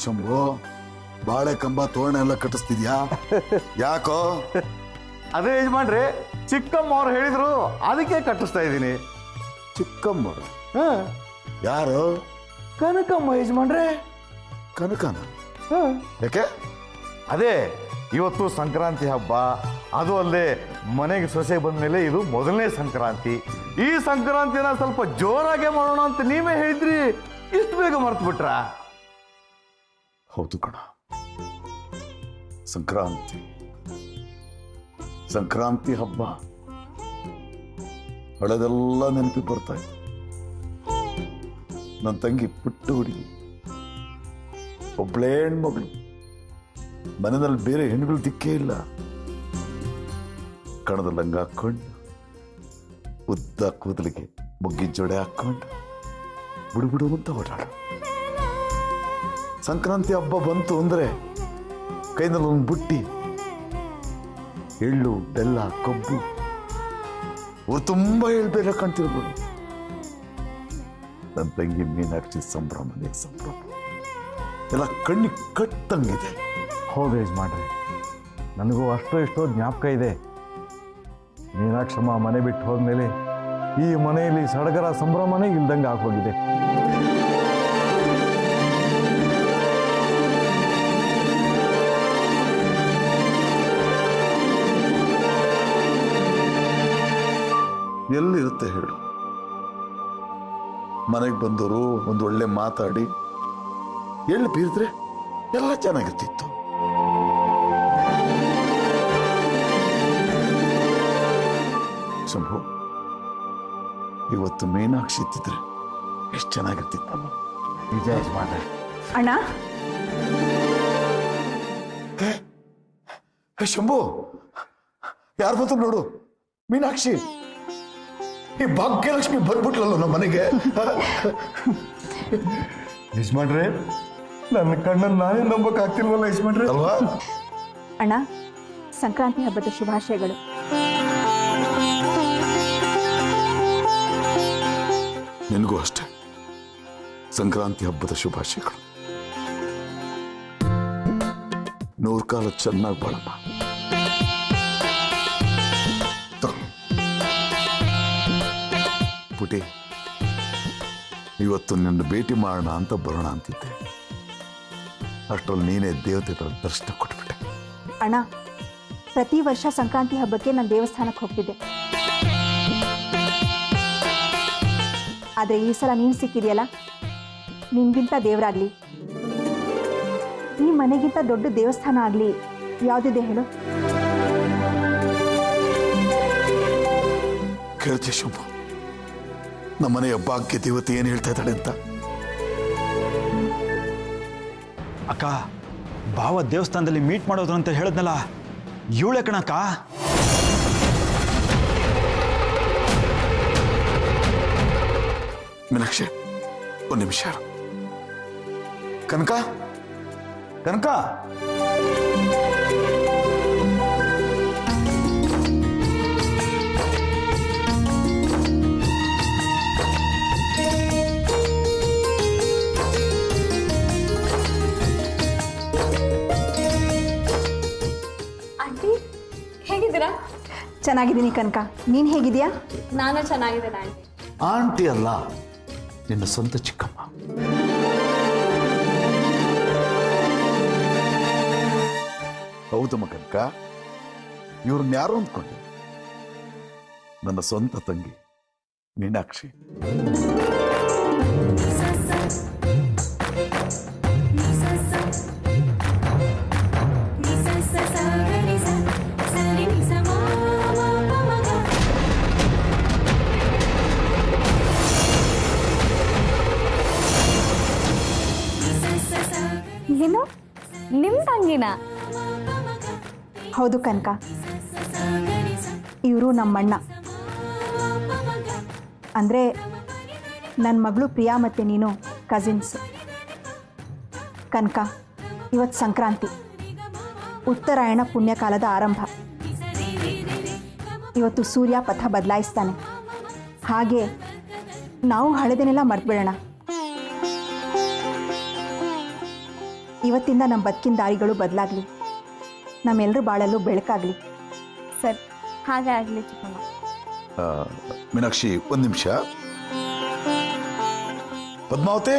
ಶಂಭು ಬಾಳೆ ಕಂಬ ತೋರಣ ಎಲ್ಲ ಕಟ್ಟಿಸ್ತಿದ್ಯಾ ಯಾಕೋ? ಅದೇ ಯಜಮಾನ್ರಿ, ಚಿಕ್ಕಮ್ಮ ಅವ್ರು ಹೇಳಿದ್ರು ಅದಕ್ಕೆ ಕಟ್ಟಿಸ್ತಾ ಇದ್ದೀನಿ. ಚಿಕ್ಕಮ್ಮ ಹ, ಯಾರು? ಕನಕಮ್ಮ ಯಜಮಾನ್ರೆ. ಕನಕನ? ಯಾಕೆ? ಅದೇ ಇವತ್ತು ಸಂಕ್ರಾಂತಿ ಹಬ್ಬ, ಅದು ಅಲ್ಲದೆ ಮನೆಗೆ ಸೊಸೆ ಬಂದ್ಮೇಲೆ ಇದು ಮೊದಲನೇ ಸಂಕ್ರಾಂತಿ. ಈ ಸಂಕ್ರಾಂತಿನ ಸ್ವಲ್ಪ ಜೋರಾಗೆ ಮಾಡೋಣ ಅಂತ ನೀವೇ ಹೇಳಿದ್ರಿ, ಇಷ್ಟು ಬೇಗ ಮರ್ತು ಬಿಟ್ರ? ಹೌದು ಕಣ, ಸಂಕ್ರಾಂತಿ ಹಬ್ಬ ಹಳೆದೆಲ್ಲ ನೆನಪಿ ಬರ್ತಾ ಇತ್ತು. ನನ್ನ ತಂಗಿ ಪುಟ್ಟ ಹುಡುಗಿ, ಒಬ್ಳೇ ಹೆಣ್ಮಗಳು, ಮನೆಯಲ್ಲಿ ಬೇರೆ ಹೆಣ್ಣುಗಳು ದಿಕ್ಕೇ ಇಲ್ಲ. ಕಣದ ಲಂಗ ಹಾಕೊಂಡು, ಉದ್ದ ಕೂದಲಿಗೆ ಮುಗ್ಗಿನ ಜೋಡೆ ಹಾಕೊಂಡು ಬಿಡು ಅಂತ ಓಡಾಡ. ಸಂಕ್ರಾಂತಿ ಹಬ್ಬ ಬಂತು ಅಂದ್ರೆ ಕೈನಲ್ಲಿ ಒಂದು ಬುಟ್ಟಿ, ಎಳ್ಳು, ಬೆಲ್ಲ, ಕಬ್ಬು, ಅವ್ರು ತುಂಬಾ ಎಳ್ಬೇರೆ ಕಾಣ್ತಿರ್ಬೋದು. ನನ್ನ ತಂಗಿ ಮೀನಾಕ್ಷಿ ಸಂಭ್ರಮನೇ ಸಂಭ್ರಮ, ಎಲ್ಲ ಕಣ್ಣಿಗೆ ಕಟ್ಟಂಗಿದೆ. ಹೌದು ಯಜಮಾನ್ರಿ, ನನಗೂ ಅಷ್ಟೋ ಇಷ್ಟೋ ಜ್ಞಾಪಕ ಇದೆ. ಮೀನಾಕ್ಷಮ್ಮ ಮನೆ ಬಿಟ್ಟು ಹೋದ್ಮೇಲೆ ಈ ಮನೆಯಲ್ಲಿ ಸಡಗರ ಸಂಭ್ರಮನೇ ಇಲ್ದಂಗೆ ಆಗೋಗಿದೆ. ಎಲ್ಲಿರುತ್ತೆ ಹೇಳು? ಮನೆಗೆ ಬಂದವರು ಒಂದು ಒಳ್ಳೆ ಮಾತಾಡಿ ಎಳ್ಳು ಬೀರಿದ್ರೆ ಎಲ್ಲ ಚೆನ್ನಾಗಿರ್ತಿತ್ತು. ಶಂಭು, ಇವತ್ತು ಮೀನಾಕ್ಷಿ ಇತ್ತಿದ್ರೆ ಎಷ್ಟು ಚೆನ್ನಾಗಿರ್ತಿತ್ತಮ್ಮ. ನಿಜ ಯಜಮಾನ್ರೆ. ಅಣ್ಣ, ಶಂಭು, ಯಾರು ಬಂತು ನೋಡು, ಮೀನಾಕ್ಷಿ. ಈ ಭಾಗ್ಯಲಕ್ಷ್ಮಿ ಬಂದ್ಬಿಟ್ಲಲ್ಲ ನಮ್ಮ ಮನೆಗೆ. ಯಜಮಾನ್ರೆ, ನನ್ನ ಕಣ್ಣನ್ನು ನಾನೇ ನಂಬಕ್ ಆಗ್ತಿಲ್ವಲ್ಲ ಯಜಮಾನ್ರೆ. ಅಲ್ವಾ? ಅಣ್ಣ, ಸಂಕ್ರಾಂತಿ ಹಬ್ಬದ ಶುಭಾಶಯಗಳು. ನಿನಗೂ ಅಷ್ಟೇ ಸಂಕ್ರಾಂತಿ ಹಬ್ಬದ ಶುಭಾಶಯಗಳು. 100 ಕಾಲ ಚೆನ್ನಾಗಿ ಬಾಳಮ್ಮ. ಪುಟಿ, ಇವತ್ತು ನಿನ್ನ ಭೇಟಿ ಮಾಡೋಣ ಅಂತ ಬರೋಣ ಅಂತಿದ್ದೆ. ಅಷ್ಟರಲ್ಲಿ ನೀನೇ ದೇವತೆ ತರ ದರ್ಶನ ಕೊಟ್ಬಿಟ್ಟೆ. ಅಣ್ಣ, ಪ್ರತಿ ವರ್ಷ ಸಂಕ್ರಾಂತಿ ಹಬ್ಬಕ್ಕೆ ನಾನು ದೇವಸ್ಥಾನಕ್ಕೆ ಹೋಗ್ತಿದ್ದೆ. ಆದರೆ ಈ ಸಲ ನೀನು ಸಿಕ್ಕಿದೆಯಲ್ಲ, ನಿನ್ಗಿಂತ ದೇವರಾಗ್ಲಿ, ಈ ಮನೆಗಿಂತ ದೊಡ್ಡ ದೇವಸ್ಥಾನ ಆಗಲಿ ಯಾವುದಿದೆ ಹೇಳು? ಕೇಳ್ತೀಯ ಶಂಭು, ನಮ್ಮನೆಯ ಭಾಗ್ಯ ದೇವತೆ ಏನು ಹೇಳ್ತಾ ಇದ್ದಾಳೆ ಅಂತ? ಅಕ್ಕ, ಭಾವ ದೇವಸ್ಥಾನದಲ್ಲಿ ಮೀಟ್ ಮಾಡೋದು ಅಂತ ಹೇಳಿದ್ನಲ್ಲ, ಇವಳೆ ಕಣಕ್ಕ. ಮೀನಾಕ್ಷಿ, ಒಂದು ನಿಮಿಷ. ಕನಕ, ಕನಕ, ಆಂಟಿ, ಹೇಗಿದ್ದೀರಾ? ಚೆನ್ನಾಗಿದ್ದೀನಿ ಕನಕ, ನೀನು ಹೇಗಿದೆಯಾ? ನಾನು ಚೆನ್ನಾಗಿದ್ದೇನೆ ಆಂಟಿ. ಆಂಟಿ ಅಲ್ಲ, ನಿನ್ನ ಸ್ವಂತ ಚಿಕ್ಕಮ್ಮ. ಹೌದಮ್ಮ ಕನಕ, ಇವ್ರನ್ನ ಯಾರು ಅಂದ್ಕೊಂಡೆ? ನನ್ನ ಸ್ವಂತ ತಂಗಿ ಮೀನಾಕ್ಷಿ. ಏನು, ನಿಮ್ ತಂಗಿನ? ಹೌದು ಕನಕ, ಇವರು ನಮ್ಮಣ್ಣ. ಅಂದರೆ ನನ್ನ ಮಗಳು ಪ್ರಿಯಾ ಮತ್ತು ನೀನು ಕಸಿನ್ಸ್. ಕನಕ, ಇವತ್ತು ಸಂಕ್ರಾಂತಿ, ಉತ್ತರಾಯಣ ಪುಣ್ಯಕಾಲದ ಆರಂಭ. ಇವತ್ತು ಸೂರ್ಯ ಪಥ ಬದಲಾಯಿಸ್ತಾನೆ. ಹಾಗೆ ನಾವು ಹಳೆದನ್ನೆಲ್ಲ ಮರ್ತ್ಬಿಡೋಣ. ಇವತ್ತಿಂದ ನಮ್ಮ ಬದುಕಿನ ದಾರಿಗಳು ಬದಲಾಗಲಿ, ನಮ್ಮೆಲ್ಲರೂ ಬಾಳಲು ಬೆಳಕಾಗಲಿ. ಸರ್, ಹಾಗೆ ಆಗಲಿ ಚಿಕ್ಕಮ್ಮ. ಮೀನಾಕ್ಷಿ, ಒಂದು ನಿಮಿಷ. ಪದ್ಮಾವತಿ,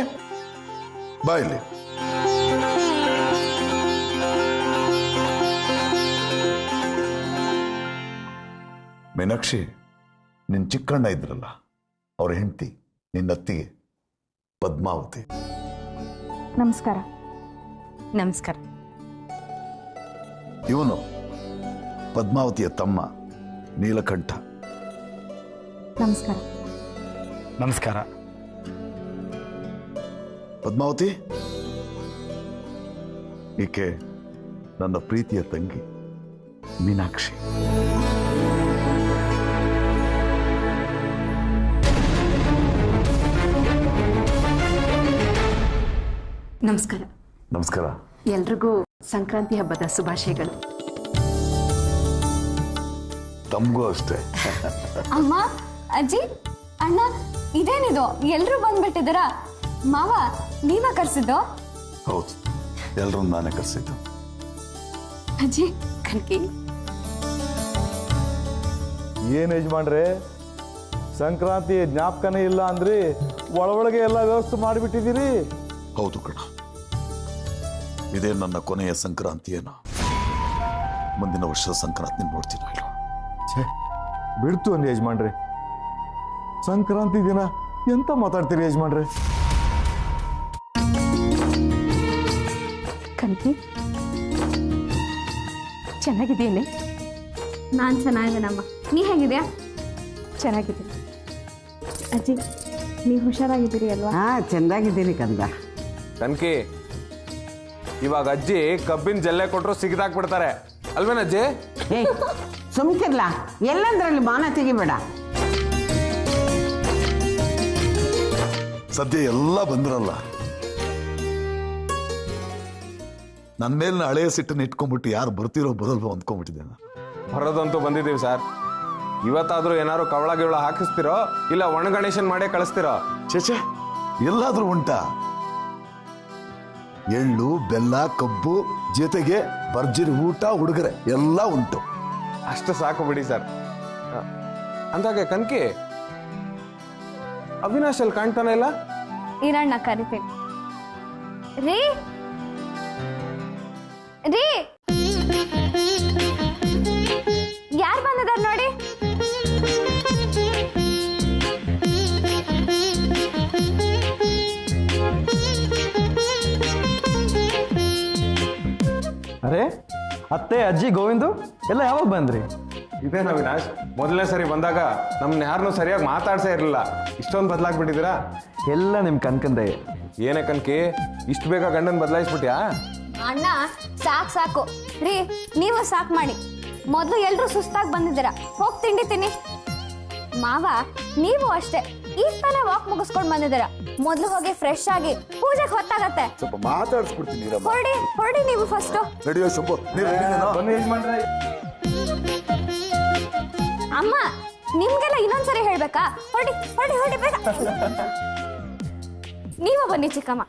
ಬಾ ಇಲ್ಲಿ. ಮೀನಾಕ್ಷಿ, ನಿನ್ನ ಚಿಕ್ಕಣ್ಣ ಇದ್ರಲ್ಲ, ಅವ್ರ ಹೆಂಡತಿ, ನಿನ್ನ ಅತ್ತಿಗೆ ಪದ್ಮಾವತಿ. ನಮಸ್ಕಾರ. ನಮಸ್ಕಾರ. ಇವನು ಪದ್ಮಾವತಿಯ ತಮ್ಮ ನೀಲಕಂಠ. ನಮಸ್ಕಾರ. ನಮಸ್ಕಾರ. ಪದ್ಮಾವತಿ, ಈಕೆ ನನ್ನ ಪ್ರೀತಿಯ ತಂಗಿ ಮೀನಾಕ್ಷಿ. ನಮಸ್ಕಾರ. ನಮಸ್ಕಾರ. ಎಲ್ರಿಗೂ ಸಂಕ್ರಾಂತಿ ಹಬ್ಬದ ಶುಭಾಶಯಗಳು. ತಮಗೂ ಅಷ್ಟೇ. ಅಮ್ಮ, ಅಜ್ಜಿ, ಅಣ್ಣ, ಇದೇನಿದು ಎಲ್ರೂ ಬಂದ್ಬಿಟ್ಟಿದ್ದೀರಾ? ಮಾವ, ನೀವ ಕರ್ಸಿದ್ದು? ಹೌದು, ಎಲ್ಲರೂ ನಾನೇ ಕರೆಸಿದ್ದು. ಅಜ್ಜಿ, ಕನ್ಕಿ, ಏನು ಯಜಮಾನ್ರೆ, ಸಂಕ್ರಾಂತಿ ಜ್ಞಾಪಕನೇ ಇಲ್ಲ ಅಂದ್ರಿ, ಒಳಗೆ ಎಲ್ಲ ವ್ಯವಸ್ಥೆ ಮಾಡಿಬಿಟ್ಟಿದ್ದೀರಿ. ಹೌದು ಕಣ, ಇದೇ ನನ್ನ ಕೊನೆಯ ಸಂಕ್ರಾಂತಿ. ಏನೋ ಮುಂದಿನ ವರ್ಷದ ಸಂಕ್ರಾಂತಿ ನೋಡ್ತೀನಿ. ಬಿಡ್ತು ಅಂದ್ ಯಜಮಾನ್ರೆ, ಸಂಕ್ರಾಂತಿ ದಿನ ಎಂತ ಮಾತಾಡ್ತೀರಿ ಯಜಮಾನ್ರೆ? ಕನ್ಕಿ, ಚೆನ್ನಾಗಿದ್ದೀನಿ. ನಾನು ಚೆನ್ನಾಗಿದ್ದೀನಮ್ಮ. ನೀ ಹೇಗಿದ್ಯಾ? ಚೆನ್ನಾಗಿದ್ದೀನಿ. ಅಜ್ಜಿ, ನೀವು ಹುಷಾರಾಗಿದ್ದೀರಿ ಅಲ್ವಾ? ಚೆನ್ನಾಗಿದ್ದೀನಿ ಕಂದ. ಕನ್ಕಿ, ಇವಾಗ ಅಜ್ಜಿ ಕಬ್ಬಿನ ಜಲ್ಲೆ ಕೊಟ್ಟರು ಸಿಗಿದಾಕ್ಬಿಡ್ತಾರೆ ಅಲ್ವೇನಜ್ಜಿ? ಏಯ್ ಸುಮ್ಕಿರ್ಲ, ಎಲ್ಲಂದ್ರಲ್ಲಿ ಮಾನ ತೆಗಿಬೇಡ. ಸದ್ಯ ಎಲ್ಲ ಬಂದ್ರಲ್ಲ, ನನ್ನ ಮೇಲಿನ ಹಳೆಯ ಸಿಟ್ಟನ್ನು ಇಟ್ಕೊಂಡ್ಬಿಟ್ಟು ಯಾರು ಬರ್ತಿರೋ ಬದಲ್ವೋ ಅಂದ್ಕೊಂಡ್ಬಿಟ್ಟಿದ್ದೆ ನಾನು. ಬರೋದಂತೂ ಬಂದಿದ್ದೀವಿ ಸರ್. ಇವತ್ತಾದ್ರೂ ಏನಾದ್ರು ಕವಳ ಗಿವಳ ಹಾಕಿಸ್ತಿರೋ ಇಲ್ಲ ಒಣಗಣೇಶನ್ ಮಾಡೇ ಕಳಿಸ್ತಿರೋ? ಚೇಚೆ, ಎಲ್ಲಾದ್ರೂ ಉಂಟಾ? ಎಳ್ಳು, ಬೆಲ್ಲ, ಕಬ್ಬು, ಜೊತೆಗೆ ಭರ್ಜರಿ ಊಟ, ಉಡುಗೊರೆ ಎಲ್ಲ ಉಂಟು. ಅಷ್ಟು ಸಾಕು ಬಿಡಿ ಸರ್. ಅಂದಾಗೆ ಕನ್ಕಿ, ಅವಿನಾಶ್ ಅಲ್ಲಿ ಕಾಣ್ತಾನೆ ಇಲ್ಲ? ಇರಣ್ಣ ಕರಿತೀನಿ. ರೀ ರೀ, ಯಾರು ಬಂದಿದ್ದಾರೆ ನೋಡಿ. ಅರೆ ಅತ್ತೆ, ಅಜ್ಜಿ, ಗೋವಿಂದು ಎಲ್ಲ ಯಾವಾಗ ಬಂದ್ರಿ? ಇದೇನ ಅವಿನಾಶ್, ಮೊದಲನೇ ಸರಿ ಬಂದಾಗ ನಮ್ನ ಯಾರನ್ನೂ ಸರಿಯಾಗಿ ಮಾತಾಡ್ಸೇ ಇರಲಿಲ್ಲ. ಇಷ್ಟೊಂದು ಬದಲಾಗ್ಬಿಟ್ಟಿದ್ದೀರಾ? ಎಲ್ಲ ನಿಮ್ ಕನ್ಕಂದೆ. ಏನೇ ಕನ್ಕಿ, ಇಷ್ಟು ಬೇಗ ಗಂಡನ್ ಬದಲಾಯಿಸ್ಬಿಟ್ಯಾ? ಅಣ್ಣ, ಸಾಕು ರೀ, ನೀವು ಸಾಕು ಮಾಡಿ. ಮೊದಲು ಎಲ್ರೂ ಸುಸ್ತಾಗಿ ಬಂದಿದ್ದೀರಾ, ಹೋಗಿ ತಿಂಡಿ ತಿನ್ನಿ. ಮಾವ, ನೀವು ಅಷ್ಟೇ, ಈಗ ತಾನೇ ವಾಕ್ ಮುಗಿಸ್ಕೊಂಡು ಬಂದಿದ್ದೀರಾ. ಮೊದಲು ಹೋಗಿ ಫ್ರೆಶ್ ಆಗಿ ಪೂಜೆಗೆ ಹೊತ್ತಾಗತ್ತೆ. ಸ್ವಲ್ಪ ಮಾತಾಡ್ಸ್ಬಿಡ್ತೀನಿ. ಹೊರಡಿ ನೀವು ಫಸ್ಟ್. ರೆಡಿಯೋ ಶುಭ. ಅಮ್ಮ, ನಿಮ್ಗೆಲ್ಲ ಇನ್ನೊಂದ್ಸರಿ ಹೇಳ್ಬೇಕಾ? ಹೊರಡಿ ಬೇಗ. ನೀವು ಬನ್ನಿ ಚಿಕ್ಕಮ್ಮ.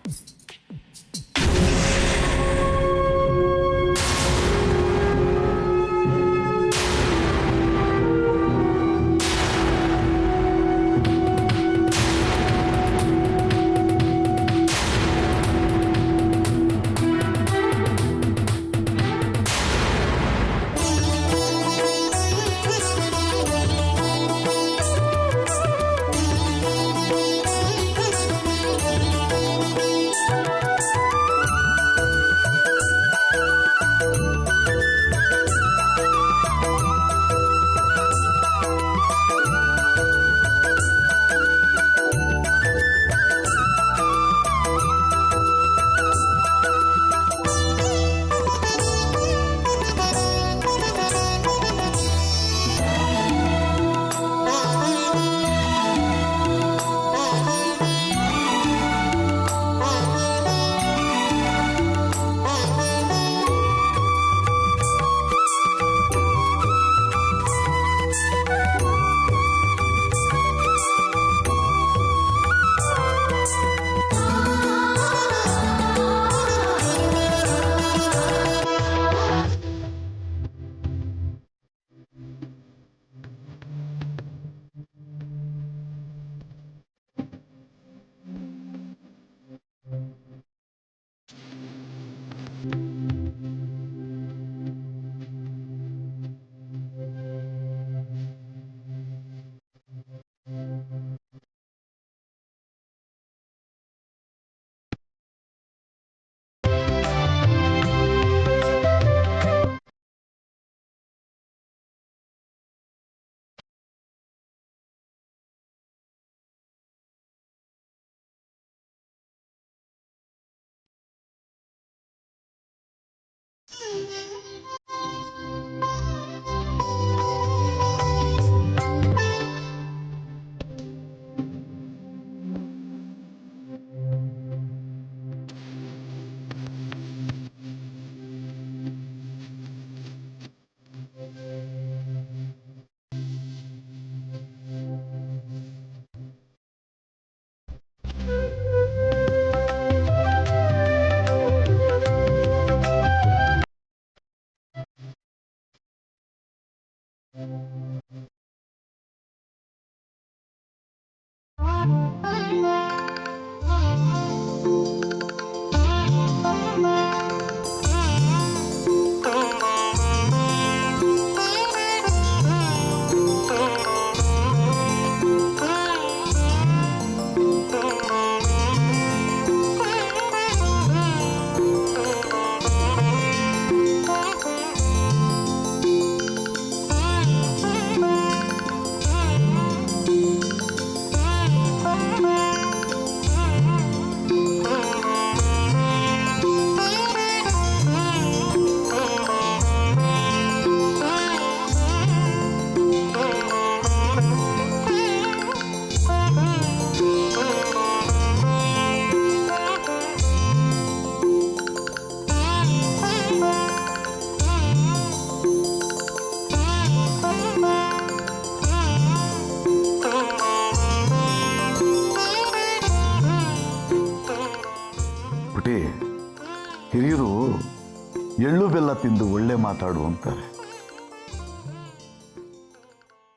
ಎಳ್ಳು ಬೆಲ್ಲ ತಿಂದು ಒಳ್ಳೆ ಮಾತಾಡು ಅಂತಾರೆ.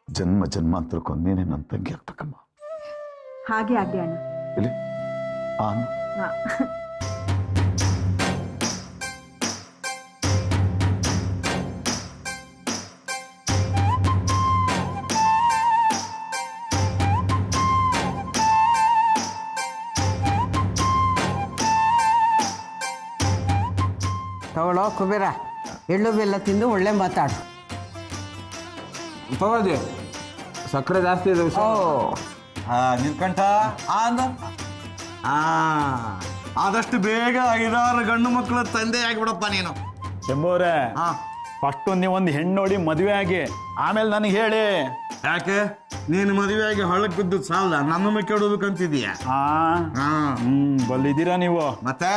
ಜನ್ಮ ಜನ್ಮಾಂತರಕ್ಕೊಂದೇನೆ ನನ್ನ ತಂಗಿ ಆಗ್ಬೇಕಮ್ಮ. ಹಾಗೆ ಆಗ್ಲಿ ಅಣ್ಣ. ಇಲ್ಲಿ ಆನು ಹಾ. ತಗೊಳ್ಳೋ ಕುಬೇರ, ಎಳ್ಳು ಬೆಲ್ಲ ತಿಂದು ಒಳ್ಳೆ ಮಾತಾಡು. ತಗೊಳ್ಳಿ, ಸಕ್ಕರೆ ಜಾಸ್ತಿ ಇದೆ. ನಿಲ್ಕಂಠ ಆದಷ್ಟು ಬೇಗ 5-6 ಗಂಡು ಮಕ್ಕಳ ತಂದೆ ಆಗಿಬಿಡಪ್ಪ ನೀನು. ಶಂಭೋರೆ, ಹಾ. ಫಸ್ಟ್ ನೀವೊಂದು ಹೆಣ್ಣು ನೋಡಿ ಮದುವೆ ಆಗಿ ಆಮೇಲೆ ನನಗೆ ಹೇಳಿ. ಯಾಕೆ ನೀನು ಮದುವೆಯಾಗಿ ಹಳ್ಳಕ್ಕೆ ಬಿದ್ದು ಸಾಲದ ನನ್ನನ್ನು ಕೆಡೋದಕ್ಕಂತಿದೀಯ? ಹಾ ಹಾ. ಬಲ್ಲಿದ್ದೀರಾ ನೀವು. ಮತ್ತೆ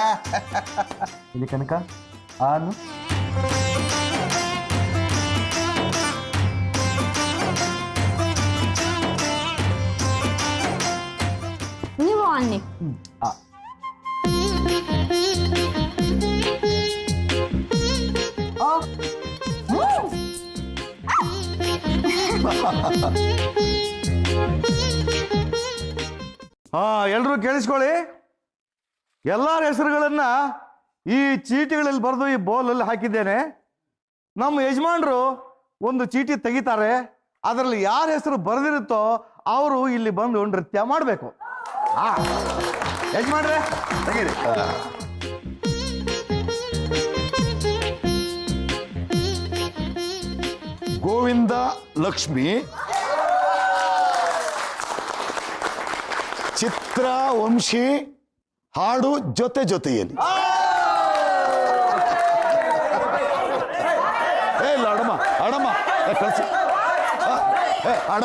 ಇಲ್ಲಿ ಕನಕ ಆನು ನೀವು ಅನ್ನಿ. ಎಲ್ರೂ ಕೇಳಿಸ್ಕೊಳ್ಳಿ. ಎಲ್ಲರ ಹೆಸರುಗಳನ್ನ ಈ ಚೀಟಿಗಳಲ್ಲಿ ಬರೆದು ಈ ಬೋಲಲ್ಲಿ ಹಾಕಿದ್ದೇನೆ. ನಮ್ಮ ಯಜಮಾನರು ಒಂದು ಚೀಟಿ ತೆಗಿತಾರೆ. ಅದರಲ್ಲಿ ಯಾರ ಹೆಸರು ಬರೆದಿರುತ್ತೋ ಅವರು ಇಲ್ಲಿ ಬಂದು ನೃತ್ಯ ಮಾಡಬೇಕು. ಯಜಮಾನ್ರೆ ತೆಗೀರಿ. ಗೋವಿಂದ ಲಕ್ಷ್ಮಿ, ಚಿತ್ರ ವಂಶಿ ಹಾಡು ಜೊತೆ ಜೊತೆಯಲ್ಲಿ. ಇಲ್ಲ ಅಡಮ್ಮ ಅಡಮ್ಮ ಕಳಿಸಿ ಅಡ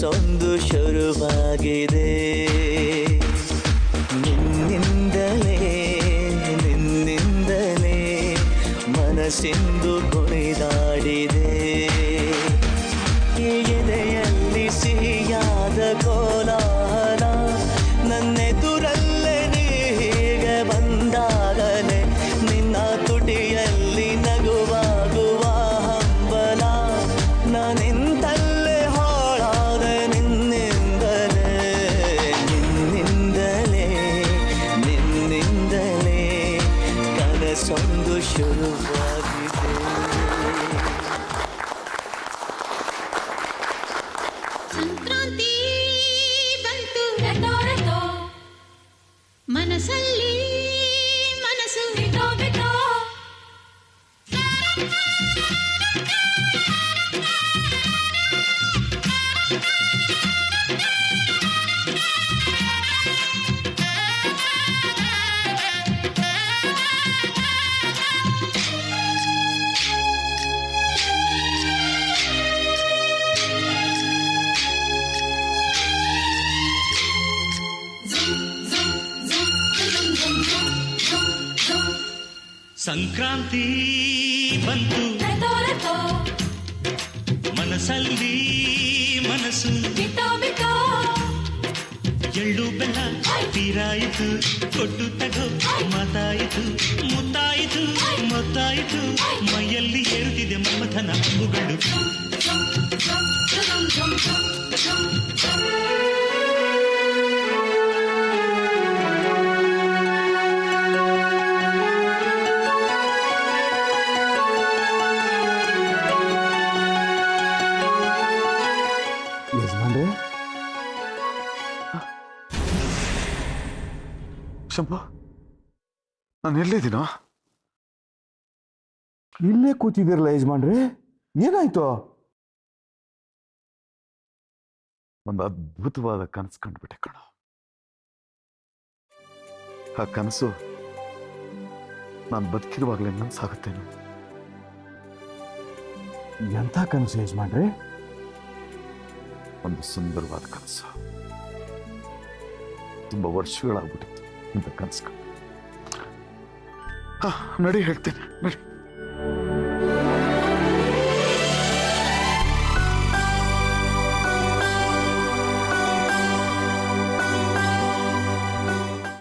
ಕನಸೊಂದು ಶುರುವಾಗಿದೆ ನಿನ್ನಿಂದಲೇ ಮನಸ್ಸಿಂದು ಕುಣಿದಾಡಿದೆ ಎದೆಯಲ್ಲಿ ಸಿಹಿಯಾದ ಕೋಲಾಹಲ ನನ್ನೆದುರಲ್ಲೇ ನೀ ಹೀಗೆ ಬಂದಾಗಲೇ ನಿನ್ನ ತುಟಿಯಲ್ಲಿ ನಗುವಾಗುವ ಹಂಬಲ ನಾನಿಂತಲ್ಲೇ ಹಾಳಾದೆ ನಿನ್ನಿಂದಲೇ ಕನಸೊಂದು ಶುರುವಾಗಿದೆ ಸಂಕ್ರಾಂತಿ ಬಂತು ಮನಸ್ಸಲ್ಲಿ ಮನಸ್ಸು ಬಿಟ್ಟೋ ಸಂಕ್ರಾಂತಿ ಬಂತು ಮನಸ್ಸಲ್ಲಿ ಮನಸ್ಸು ಎಳ್ಳು ಬೆಲ್ಲ ತೀರಾಯಿತು ಕೊಟ್ಟು ತಗೋ ಮಾತಾಯಿತು ಮುತ್ತಾಯಿತು ಮೊತ್ತಾಯಿತು ಮೈಯಲ್ಲಿ ಏರುತ್ತಿದೆ ಮಮಥನ ಹಬ್ಬುಗಳು ಯಜಮಾನ್ರೆ ಶಂಭು ನಾನು ಎಲ್ಲಿದ್ದೀನೋ ಇಲ್ಲೇ ಕೂತಿದ್ದೀರಲ್ಲ ಯಜಮಾನ್ರೆ ಏನಾಯ್ತು ಒಂದು ಅದ್ಭುತವಾದ ಕನಸು ಕಂಡುಬಿಟ್ಟೆ ಕಣ ಆ ಕನಸು ನಾನು ಬದುಕಿರುವಾಗಲೇ ನನ್ಸಾಗುತ್ತೇನು ಎಂಥ ಕನಸು ಯಜಮಾನ್ರೆ ಒಂದು ಸುಂದರವಾದ ಕನಸು ತುಂಬಾ ವರ್ಷಗಳಾಗ್ಬಿಟ್ಟಿತ್ತು ಇಂಥ ಕನಸು ನಡಿ ಹೇಳ್ತೇನೆ ನಡಿ